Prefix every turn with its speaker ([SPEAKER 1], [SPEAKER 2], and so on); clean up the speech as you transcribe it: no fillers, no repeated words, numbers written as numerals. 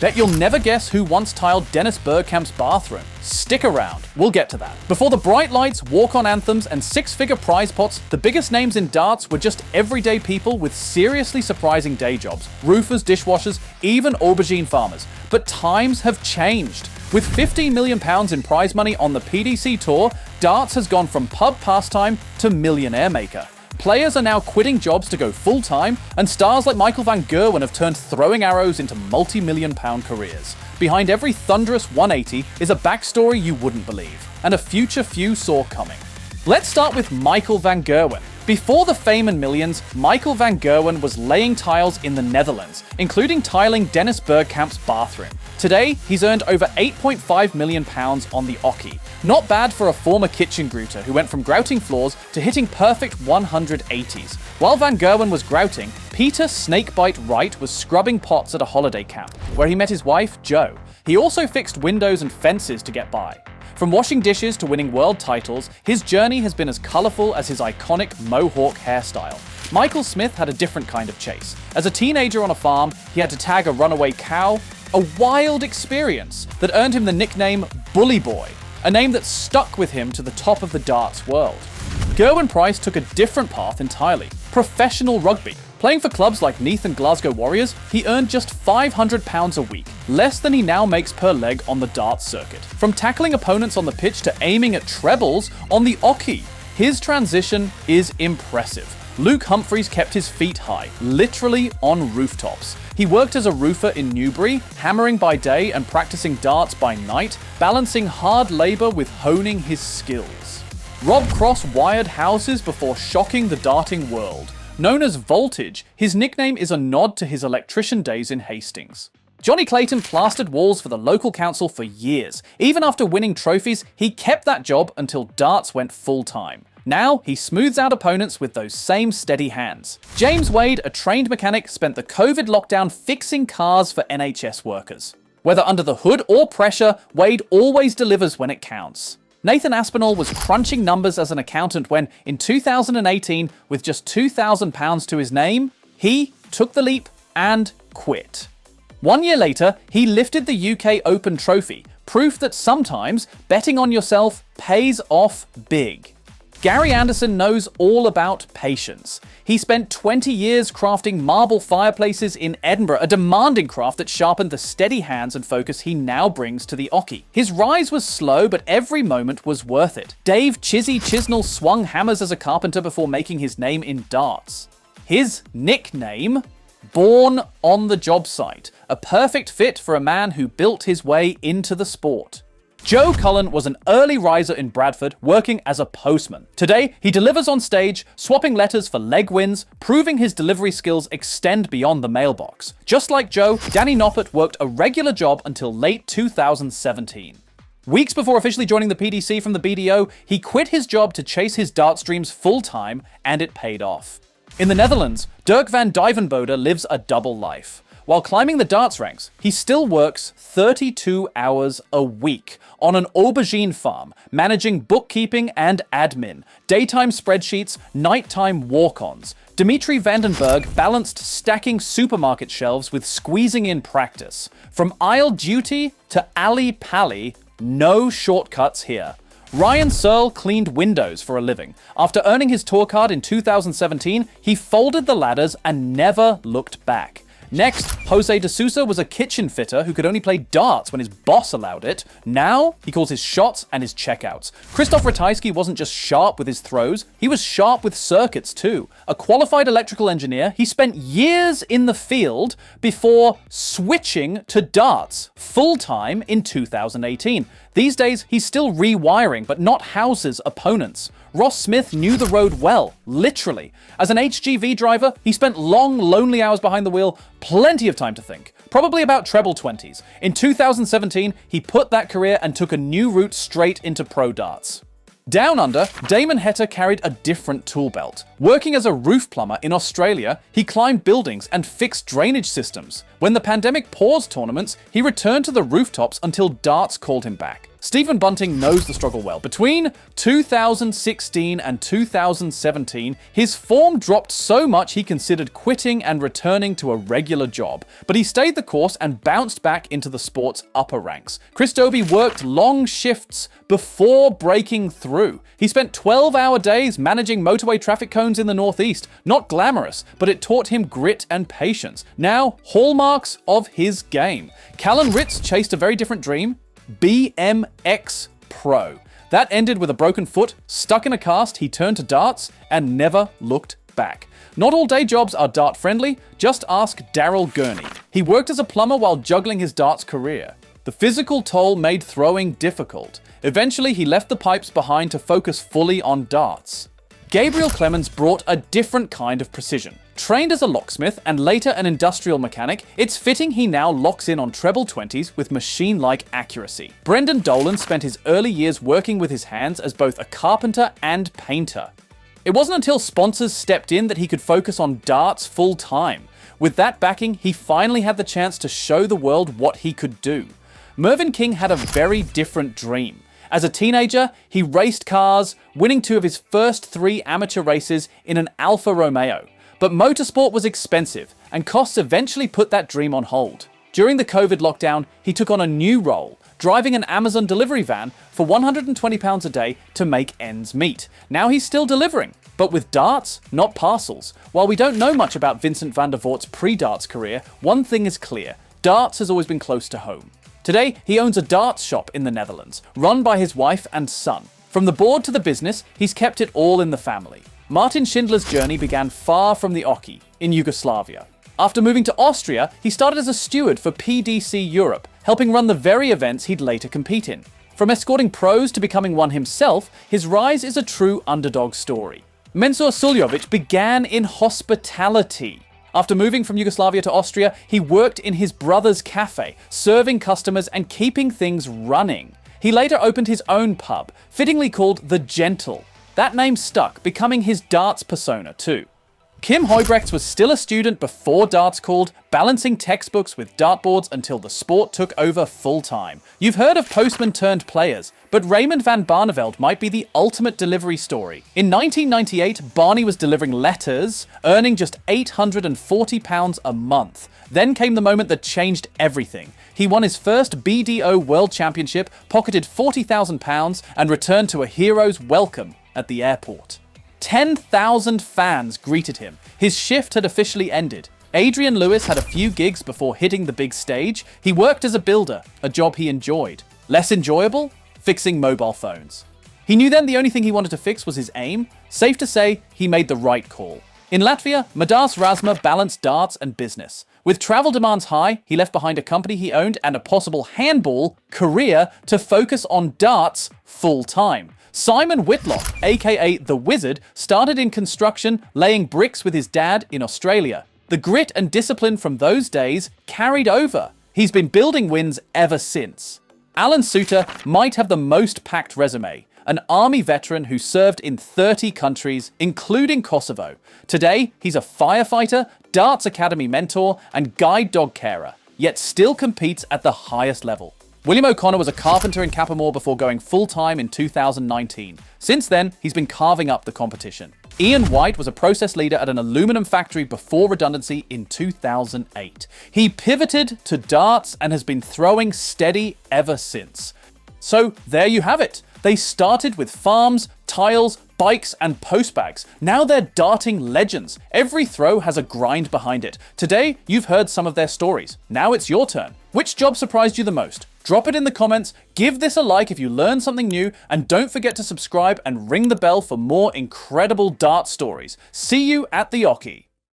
[SPEAKER 1] Bet you'll never guess who once tiled Dennis Bergkamp's bathroom. Stick around, we'll get to that. Before the bright lights, walk-on anthems, and six-figure prize pots, the biggest names in darts were just everyday people with seriously surprising day jobs. Roofers, dishwashers, even aubergine farmers. But times have changed. With £15 million in prize money on the PDC Tour, darts has gone from pub pastime to millionaire maker. Players are now quitting jobs to go full-time, and stars like Michael van Gerwen have turned throwing arrows into multi-million-pound careers. Behind every thunderous 180 is a backstory you wouldn't believe, and a future few saw coming. Let's start with Michael van Gerwen. Before the fame and millions, Michael van Gerwen was laying tiles in the Netherlands, including tiling Dennis Bergkamp's bathroom. Today, he's earned over £8.5 million on the oche. Not bad for a former kitchen grouter who went from grouting floors to hitting perfect 180s. While van Gerwen was grouting, Peter Snakebite Wright was scrubbing pots at a holiday camp, where he met his wife, Jo. He also fixed windows and fences to get by. From washing dishes to winning world titles, his journey has been as colourful as his iconic mohawk hairstyle. Michael Smith had a different kind of chase. As a teenager on a farm, he had to tag a runaway cow, a wild experience that earned him the nickname Bully Boy, a name that stuck with him to the top of the darts world. Gerwen Price took a different path entirely: professional rugby. Playing for clubs like Neath and Glasgow Warriors, he earned just £500 a week, less than he now makes per leg on the darts circuit. From tackling opponents on the pitch to aiming at trebles on the oche, his transition is impressive. Luke Humphreys kept his feet high, literally on rooftops. He worked as a roofer in Newbury, hammering by day and practicing darts by night, balancing hard labour with honing his skills. Rob Cross wired houses before shocking the darting world. Known as Voltage, his nickname is a nod to his electrician days in Hastings. Johnny Clayton plastered walls for the local council for years. Even after winning trophies, he kept that job until darts went full-time. Now, he smooths out opponents with those same steady hands. James Wade, a trained mechanic, spent the COVID lockdown fixing cars for NHS workers. Whether under the hood or pressure, Wade always delivers when it counts. Nathan Aspinall was crunching numbers as an accountant when, in 2018, with just £2,000 to his name, he took the leap and quit. 1 year later, he lifted the UK Open trophy, proof that sometimes betting on yourself pays off big. Gary Anderson knows all about patience. He spent 20 years crafting marble fireplaces in Edinburgh, a demanding craft that sharpened the steady hands and focus he now brings to the oche. His rise was slow, but every moment was worth it. Dave Chizzy Chisnell swung hammers as a carpenter before making his name in darts. His nickname? Born on the job site, a perfect fit for a man who built his way into the sport. Joe Cullen was an early riser in Bradford, working as a postman. Today, he delivers on stage, swapping letters for leg wins, proving his delivery skills extend beyond the mailbox. Just like Joe, Danny Noppert worked a regular job until late 2017. Weeks before officially joining the PDC from the BDO, he quit his job to chase his darts dreams full-time, and it paid off. In the Netherlands, Dirk van Dijvenbode lives a double life. While climbing the darts ranks, he still works 32 hours a week on an aubergine farm, managing bookkeeping and admin, daytime spreadsheets, nighttime walk-ons. Dimitri Vandenberg balanced stacking supermarket shelves with squeezing in practice. From aisle duty to alley pally, no shortcuts here. Ryan Searle cleaned windows for a living. After earning his tour card in 2017, he folded the ladders and never looked back. Next, Jose de Sousa was a kitchen fitter who could only play darts when his boss allowed it. Now, he calls his shots and his checkouts. Krzysztof Ratajski wasn't just sharp with his throws, he was sharp with circuits too. A qualified electrical engineer, he spent years in the field before switching to darts full-time in 2018. These days, he's still rewiring, but not houses opponents. Ross Smith knew the road well, literally. As an HGV driver, he spent long, lonely hours behind the wheel, plenty of time to think. Probably about treble 20s. In 2017, he put that career and took a new route straight into pro darts. Down under, Damon Heta carried a different tool belt. Working as a roof plumber in Australia, he climbed buildings and fixed drainage systems. When the pandemic paused tournaments, he returned to the rooftops until darts called him back. Stephen Bunting knows the struggle well. Between 2016 and 2017, his form dropped so much he considered quitting and returning to a regular job. But he stayed the course and bounced back into the sport's upper ranks. Chris Dobie worked long shifts before breaking through. He spent 12-hour days managing motorway traffic cones in the Northeast. Not glamorous, but it taught him grit and patience. Now, hallmarks of his game. Callan Ritz chased a very different dream. BMX Pro. That ended with a broken foot, stuck in a cast. He turned to darts and never looked back. Not all day jobs are dart friendly, just ask Daryl Gurney. He worked as a plumber while juggling his darts career. The physical toll made throwing difficult. Eventually he left the pipes behind to focus fully on darts. Gabriel Clemens brought a different kind of precision. Trained as a locksmith and later an industrial mechanic, it's fitting he now locks in on treble 20s with machine-like accuracy. Brendan Dolan spent his early years working with his hands as both a carpenter and painter. It wasn't until sponsors stepped in that he could focus on darts full-time. With that backing, he finally had the chance to show the world what he could do. Mervyn King had a very different dream. As a teenager, he raced cars, winning 2 of his first 3 amateur races in an Alfa Romeo. But motorsport was expensive, and costs eventually put that dream on hold. During the COVID lockdown, he took on a new role, driving an Amazon delivery van for £120 a day to make ends meet. Now he's still delivering, but with darts, not parcels. While we don't know much about Vincent van der Voort's pre-darts career, one thing is clear: darts has always been close to home. Today, he owns a darts shop in the Netherlands, run by his wife and son. From the board to the business, he's kept it all in the family. Martin Schindler's journey began far from the oche, in Yugoslavia. After moving to Austria, he started as a steward for PDC Europe, helping run the very events he'd later compete in. From escorting pros to becoming one himself, his rise is a true underdog story. Mensur Suljovic began in hospitality. After moving from Yugoslavia to Austria, he worked in his brother's cafe, serving customers and keeping things running. He later opened his own pub, fittingly called The Gentle. That name stuck, becoming his darts persona too. Kim Huybrechts was still a student before darts called, balancing textbooks with dartboards until the sport took over full-time. You've heard of postmen turned players, but Raymond van Barneveld might be the ultimate delivery story. In 1998, Barney was delivering letters, earning just £840 a month. Then came the moment that changed everything. He won his first BDO World Championship, pocketed £40,000, and returned to a hero's welcome at the airport. 10,000 fans greeted him. His shift had officially ended. Adrian Lewis had a few gigs before hitting the big stage. He worked as a builder, a job he enjoyed. Less enjoyable? Fixing mobile phones. He knew then the only thing he wanted to fix was his aim. Safe to say, he made the right call. In Latvia, Madas Razma balanced darts and business. With travel demands high, he left behind a company he owned and a possible handball career to focus on darts full-time. Simon Whitlock, aka The Wizard, started in construction, laying bricks with his dad in Australia. The grit and discipline from those days carried over. He's been building wins ever since. Alan Suter might have the most packed resume, an army veteran who served in 30 countries, including Kosovo. Today, he's a firefighter, darts academy mentor, and guide dog carer, yet still competes at the highest level. William O'Connor was a carpenter in Capamore before going full-time in 2019. Since then, he's been carving up the competition. Ian White was a process leader at an aluminum factory before redundancy in 2008. He pivoted to darts and has been throwing steady ever since. So there you have it. They started with farms, tiles, bikes, and postbags. Now they're darting legends. Every throw has a grind behind it. Today, you've heard some of their stories. Now it's your turn. Which job surprised you the most? Drop it in the comments, give this a like if you learned something new, and don't forget to subscribe and ring the bell for more incredible dart stories. See you at the oche.